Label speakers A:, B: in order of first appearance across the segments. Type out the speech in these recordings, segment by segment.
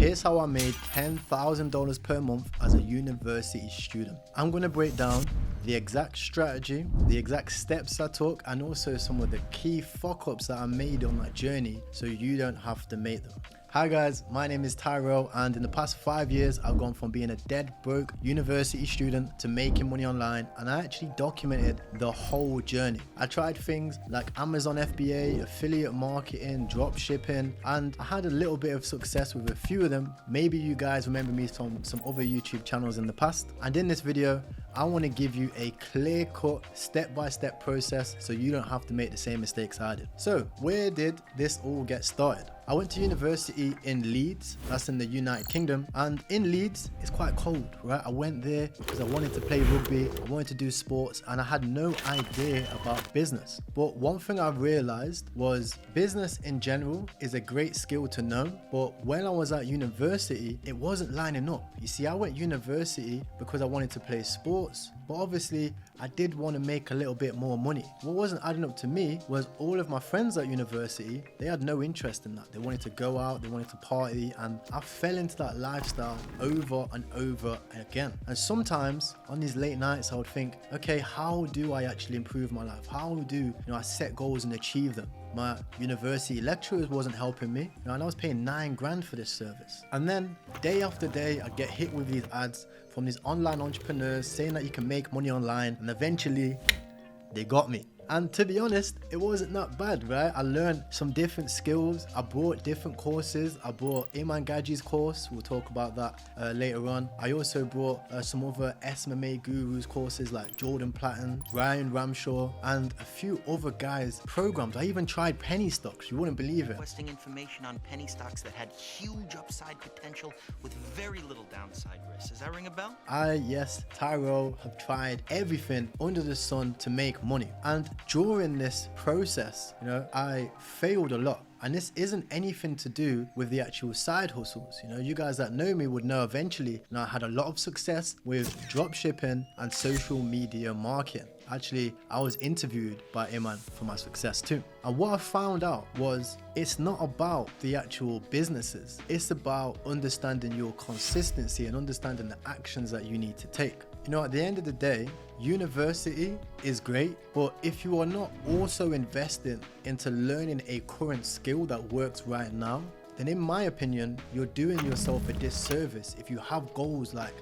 A: Here's how I made $10,000 per month as a university student. I'm going to break down the exact strategy, the exact steps I took, and also some of the key fuck-ups that I made on that journey so you don't have to make them. Hi guys, my name is Tyrelle, and in the past 5 years I've gone from being a dead broke university student to making money online, and I actually documented the whole journey. I tried things like Amazon FBA, affiliate marketing, drop shipping, and I had a little bit of success with a few of them. Maybe you guys remember me from some other YouTube channels in the past, and in this video I want to give you a clear-cut step-by-step process so you don't have to make the same mistakes I did. So where did this all get started? I went to university in Leeds, that's in the United Kingdom, and in Leeds it's quite cold, right? I went there because I wanted to play rugby, I wanted to do sports, and I had no idea about business. But one thing I realized was business in general is a great skill to know, but when I was at university it wasn't lining up. You see, I went university because I wanted to play sports, but obviously I did want to make a little bit more money. What wasn't adding up to me was all of my friends at university, they had no interest in that. They wanted to go out, they wanted to party, and I fell into that lifestyle over and over again. And sometimes on these late nights I would think, okay, how do I actually improve my life? How do I set goals and achieve them? My university lecturers wasn't helping me, and I was paying 9 grand for this service. And then day after day I'd get hit with these ads from these online entrepreneurs saying that you can make money online, and eventually they got me. And to be honest, it wasn't that bad, right? I learned some different skills. I bought different courses. I bought Iman Gaji's course. We'll talk about that later on. I also bought some other SMMA gurus courses like Jordan Platten, Ryan Ramshaw, and a few other guys' programs. I even tried penny stocks. You wouldn't believe it.
B: Requesting information on penny stocks that had huge upside potential with very little downside risk. Does that ring a bell?
A: Yes, Tyrelle have tried everything under the sun to make money. And during this process, I failed a lot. And this isn't anything to do with the actual side hustles. You guys that know me would know eventually, I had a lot of success with drop shipping and social media marketing. Actually, I was interviewed by Iman for my success too. And what I found out was it's not about the actual businesses. It's about understanding your consistency and understanding the actions that you need to take. At the end of the day, university is great, but if you are not also investing into learning a current skill that works right now, then in my opinion, you're doing yourself a disservice if you have goals like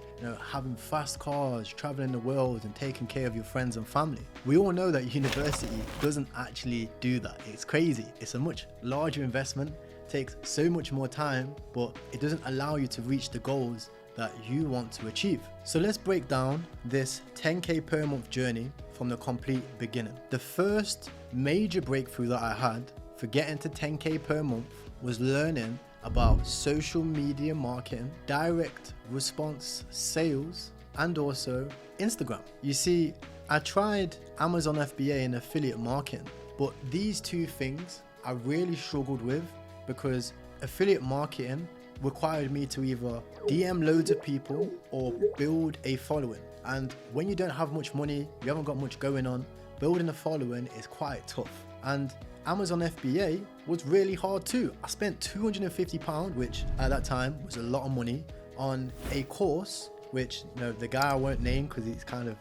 A: having fast cars, traveling the world, and taking care of your friends and family. We all know that university doesn't actually do that. It's crazy. It's a much larger investment, takes so much more time, but it doesn't allow you to reach the goals that you want to achieve. So let's break down this 10K per month journey from the complete beginning. The first major breakthrough that I had for getting to 10K per month was learning about social media marketing, direct response sales, and also Instagram. You see, I tried Amazon FBA and affiliate marketing, but these two things I really struggled with because affiliate marketing required me to either DM loads of people or build a following. And when you don't have much money, you haven't got much going on, building a following is quite tough. And Amazon FBA was really hard too. I spent £250, which at that time was a lot of money, on a course which the guy I won't name because he's kind of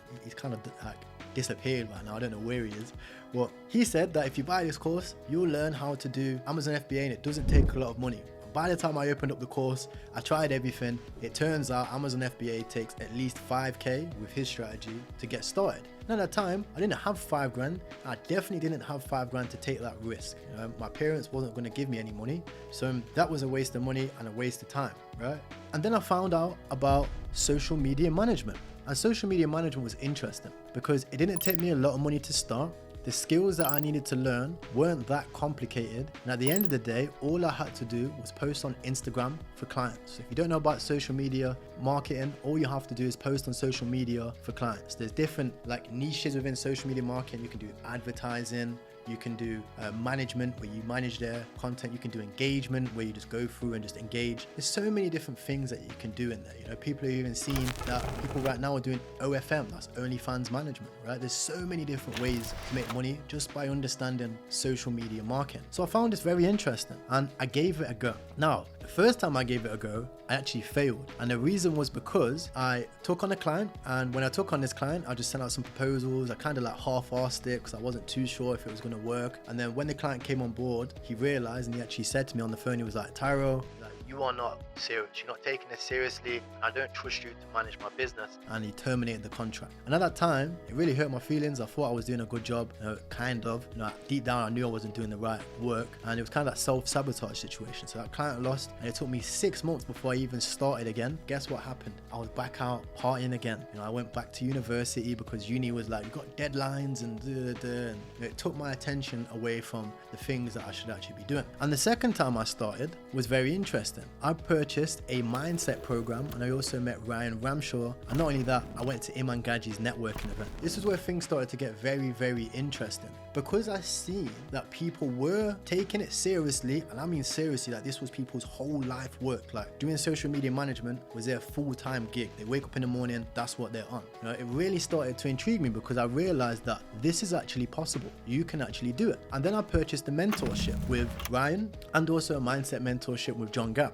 A: like disappeared right now. I don't know where he is. Well, he said that if you buy this course, you'll learn how to do Amazon FBA and it doesn't take a lot of money. By the time I opened up the course, I tried everything. It turns out Amazon FBA takes at least 5K with his strategy to get started. And at that time, I didn't have 5 grand. I definitely didn't have 5 grand to take that risk. My parents wasn't going to give me any money. So that was a waste of money and a waste of time, right? And then I found out about social media management. And social media management was interesting because it didn't take me a lot of money to start. The skills that I needed to learn weren't that complicated. And at the end of the day, all I had to do was post on Instagram for clients. So if you don't know about social media marketing, all you have to do is post on social media for clients. There's different niches within social media marketing. You can do advertising, you can do management where you manage their content, you can do engagement where you just go through and just engage. There's so many different things that you can do in there. People have even seen that people right now are doing OFM, that's OnlyFans management, right? There's so many different ways to make money just by understanding social media marketing. So I found this very interesting and I gave it a go. Now, The first time I gave it a go, I actually failed. And the reason was because I took on a client, and when I took on this client, I just sent out some proposals. I kind of like half-assed it because I wasn't too sure if it was going to work. And then when the client came on board, he realized, and he actually said to me on the phone, he was like, Tyrelle, you are not serious. You're not taking this seriously. I don't trust you to manage my business. And he terminated the contract. And at that time, it really hurt my feelings. I thought I was doing a good job, kind of. Deep down, I knew I wasn't doing the right work. And it was kind of that self-sabotage situation. So that client lost, and it took me 6 months before I even started again. Guess what happened? I was back out partying again. I went back to university because uni was like, you got deadlines and and it took my attention away from the things that I should actually be doing. And the second time I started was very interesting. I purchased a mindset program, and I also met Ryan Ramshaw. And not only that, I went to Iman Gaji's networking event. This is where things started to get very, very interesting, because I see that people were taking it seriously, and I mean seriously, like this was people's whole life work. Like doing social media management was their full-time gig. They wake up in the morning, that's what they're on. It really started to intrigue me because I realized that this is actually possible. You can actually do it. And then I purchased a mentorship with Ryan and also a mindset mentorship with John Gap.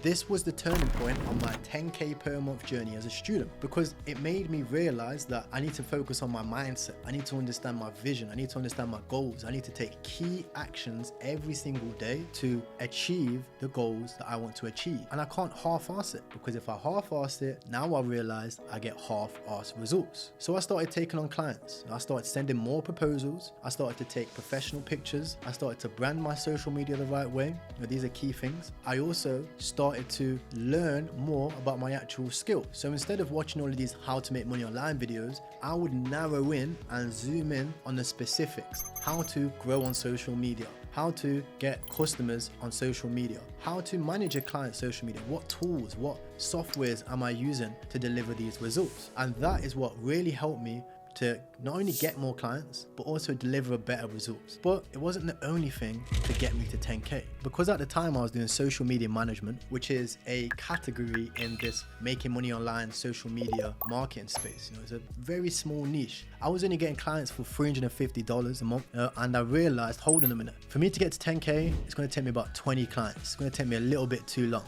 A: This was the turning point on my 10K per month journey as a student, because it made me realize that I need to focus on my mindset. I need to understand my vision. I need to understand my goals. I need to take key actions every single day to achieve the goals that I want to achieve. And I can't half-ass it, because if I half-ass it, now I realized I get half-ass results. So I started taking on clients. I started sending more proposals. I started to take professional pictures. I started to brand my social media the right way. These are key things. I also started to learn more about my actual skill. So instead of watching all of these how to make money online videos, I would narrow in and zoom in on the specifics. How to grow on social media, how to get customers on social media, how to manage a client's social media, what tools, what softwares am I using to deliver these results. And that is what really helped me to not only get more clients, but also deliver better results. But it wasn't the only thing to get me to 10K, because at the time I was doing social media management, which is a category in this making money online social media marketing space. It's a very small niche. I was only getting clients for $350 a month, and I realized, hold on a minute, for me to get to 10K, it's going to take me about 20 clients. It's going to take me a little bit too long.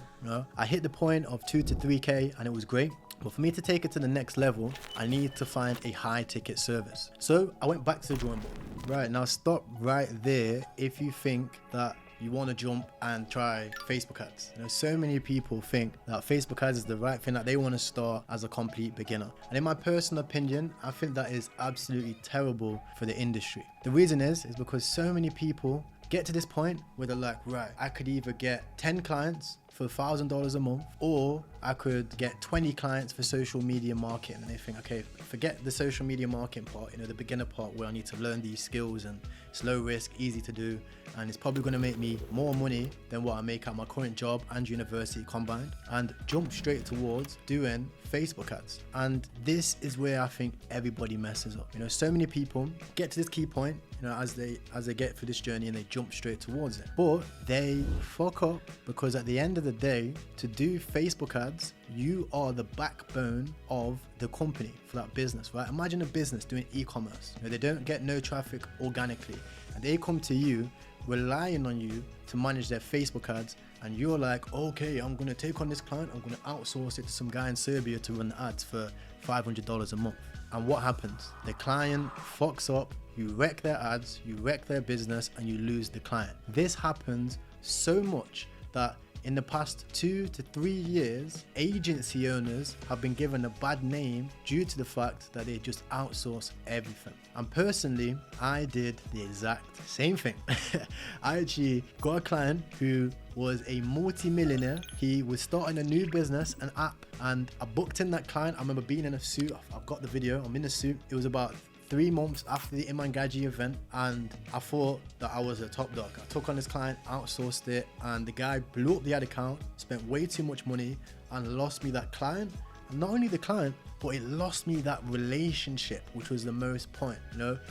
A: I hit the point of 2 to 3K, and it was great. But for me to take it to the next level, I need to find a high ticket service. So I went back to the drawing board. Right, now stop right there if you think that you want to jump and try Facebook ads. So many people think that Facebook ads is the right thing, that they want to start as a complete beginner. And in my personal opinion, I think that is absolutely terrible for the industry. The reason is because so many people get to this point where they're like, right, I could either get 10 clients for $1,000 a month, or I could get 20 clients for social media marketing. And they think, okay, forget the social media marketing part, the beginner part where I need to learn these skills and it's low risk, easy to do, and it's probably going to make me more money than what I make at my current job and university combined, and jump straight towards doing Facebook ads. And this is where I think everybody messes up. So many people get to this key point, as they get through this journey, and they jump straight towards it, but they fuck up, because at the end of the day, to do Facebook ads, you are the backbone of the company for that business, right? Imagine a business doing e-commerce. They don't get no traffic organically, and they come to you relying on you to manage their Facebook ads, and you're like, okay, I'm going to take on this client, I'm going to outsource it to some guy in Serbia to run the ads for $500 a month. And what happens? The client fucks up, you wreck their ads, you wreck their business, and you lose the client. This happens so much that in the past 2 to 3 years, agency owners have been given a bad name due to the fact that they just outsource everything. And personally, I did the exact same thing. I actually got a client who was a multi-millionaire. He was starting a new business, an app, and I booked in that client. I remember being in a suit. I've got the video. I'm in a suit. It was about 3 months after the Iman Gaji event, and I thought that I was a top dog. I took on this client, outsourced it, and the guy blew up the ad account, spent way too much money, and lost me that client. And not only the client, but it lost me that relationship, which was the most point.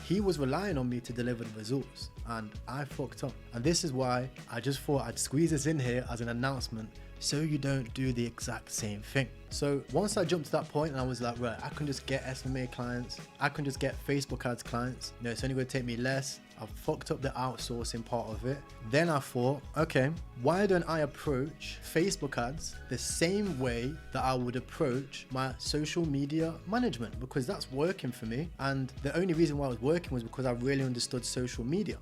A: He was relying on me to deliver the results, and I fucked up. And this is why I just thought I'd squeeze this in here as an announcement, so you don't do the exact same thing. So once I jumped to that point and I was like, right, I can just get SMA clients, I can just get Facebook ads clients, it's only going to take me less I fucked up the outsourcing part of it. Then I thought, okay, why don't I approach Facebook ads the same way that I would approach my social media management, because that's working for me. And the only reason why it was working was because I really understood social media.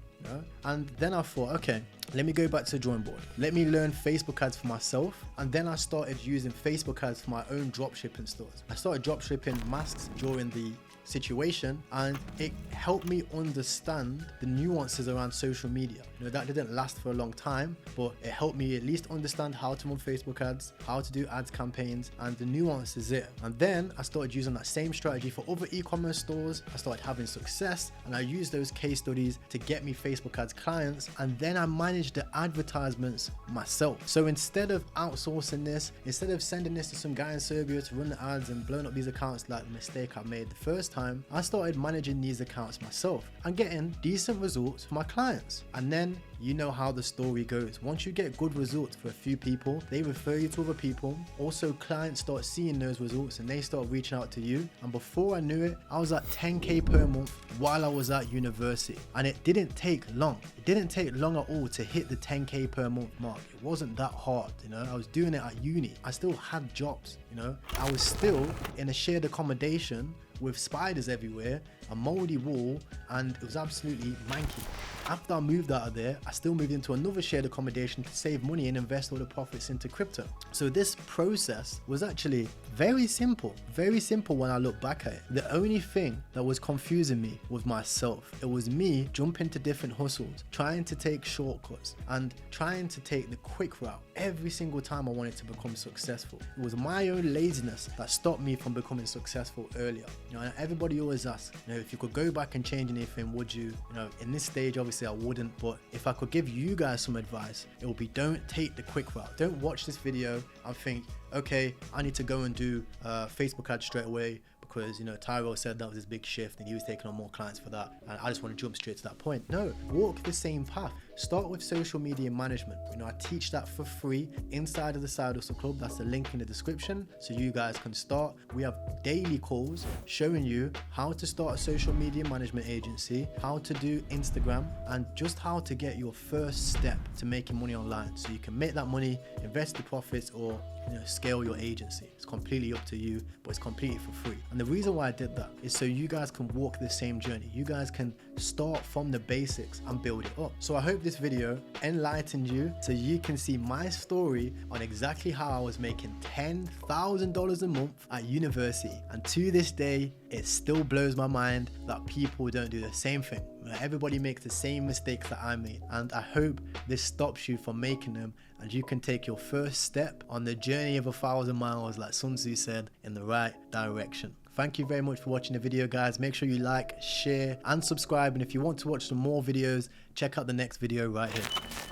A: And then I thought, okay, let me go back to the drawing board. Let me learn Facebook ads for myself. And then I started using Facebook ads for my own dropshipping stores. I started dropshipping masks during the situation, and it helped me understand the nuances around social media. That didn't last for a long time, but it helped me at least understand how to run Facebook ads, how to do ads campaigns, and the nuances there. And then I started using that same strategy for other e-commerce stores. I started having success, and I used those case studies to get me Facebook ads clients, and then I managed the advertisements myself. So instead of outsourcing this, instead of sending this to some guy in Serbia to run the ads and blowing up these accounts like the mistake I made the first time, I started managing these accounts myself and getting decent results for my clients. And then you know how the story goes. Once you get good results for a few people, they refer you to other people. Also, clients start seeing those results and they start reaching out to you. And before I knew it, I was at 10K per month while I was at university. And it didn't take long. It didn't take long at all to hit the 10K per month mark. It wasn't that hard, I was doing it at uni. I still had jobs, I was still in a shared accommodation with spiders everywhere, a moldy wall, and it was absolutely manky. After I moved out of there, I still moved into another shared accommodation to save money and invest all the profits into crypto. So this process was actually very simple when I look back at it. The only thing that was confusing me was myself. It was me jumping to different hustles, trying to take shortcuts and trying to take the quick route every single time I wanted to become successful. It was my own laziness that stopped me from becoming successful earlier. And everybody always asks, if you could go back and change anything, would you? In this stage, obviously I wouldn't, but if I could give you guys some advice, it would be, don't take the quick route. Don't watch this video and think, okay, I need to go and do Facebook ads straight away because Tyrelle said that was his big shift and he was taking on more clients for that, and I just want to jump straight to that point. No, walk the same path. Start with social media management. I teach that for free inside of the Side Hustle Club. That's the link in the description so you guys can start. We have daily calls showing you how to start a social media management agency, how to do Instagram, and just how to get your first step to making money online so you can make that money, invest the profits, or scale your agency. It's completely up to you, but it's completely for free. And the reason why I did that is so you guys can walk the same journey. You guys can start from the basics and build it up. So I hope this video enlightened you so you can see my story on exactly how I was making $10,000 a month at university. And to this day, it still blows my mind that people don't do the same thing. Everybody makes the same mistakes that I made, and I hope this stops you from making them and you can take your first step on the journey of 1,000 miles, like Sun Tzu said, in the right direction. Thank you very much for watching the video, guys. Make sure you like, share, and subscribe. And if you want to watch some more videos, check out the next video right here.